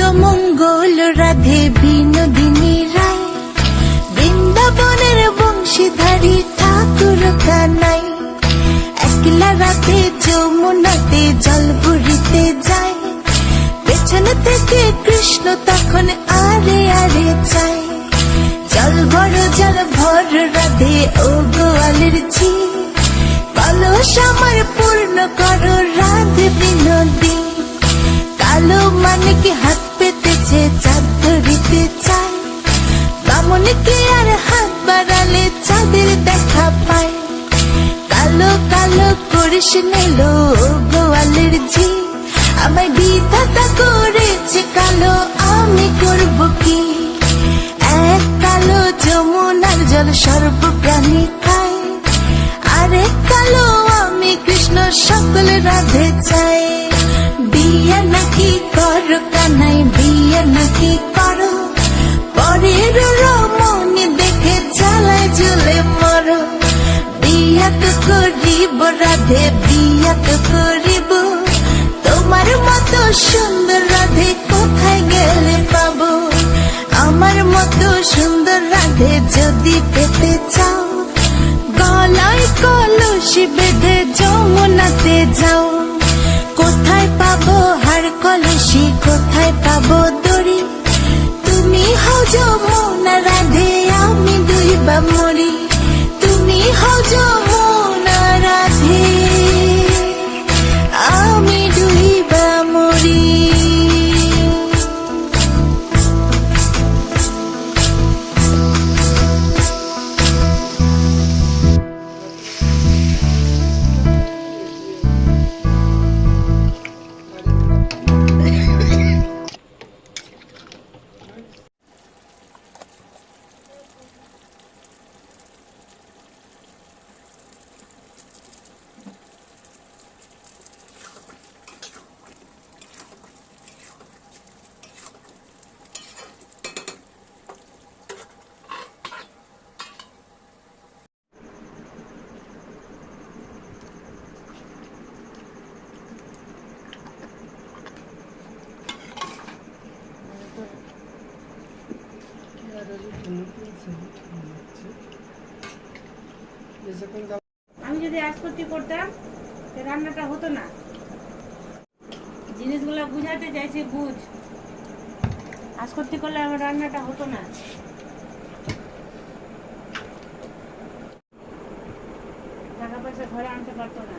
মঙ্গল রাধে বিনোদিনী রায়, বৃন্দাবনের বংশীধারী ঠাকুর কানাই। একলা রাতে যমুনাতে জল ভরিতে যায়, পেছন থেকে কৃষ্ণ তখন আরে আরে চায়। জল ভর রাধে ও গোয়ালের ঝি, কলস আমার পূর্ণ করো রাধে বিনোদী। কালো মানিক হাত পেতেছে চাঁদ ধরিতে চায়, বামনকে আর হাত বাড়ালে চাঁদের দেখা পায়। কালো কালো করিস নিল গোয়ালের ঝি, আমায় বিধাতা করেছে কালো, আমি করব কি? এক কালো যমুনার জল সর্বপ্রাণী খায়, আরেক কালো আমি কৃষ্ণ সকল রাধে চাই। বিয়ে নাকি করো কানাই, বিয়ে নাকি করো, পরের রমণী দেখে জ্বালায় জ্বলে মরো। বিয়া তো করিব রাধে, বিয়া তো করিব, তোমার মতো সুন্দর রাধে কোথায় গেলে পাবো? আমার মতো সুন্দর রাধে যদি পেতে চাও, গলায় কলসি বেঁধে যমুনাতে যাও। কোথায় পাবো হার কলসি, কোথায় পাবো দড়ি? তুমি হও যমুনা রাধে, আমি ডুইবা মরি। তুমি হও যমুনা রাধে, আমি ডুইবা মরি। আমি যদি আজ করতাম রান্নাটা হতো না। জিনিসগুলো বুঝাতে চাইছি, বুঝ। আজ করলে আমার রান্নাটা হতো না। টাকা পয়সা ঘরে আনতে পারতো না।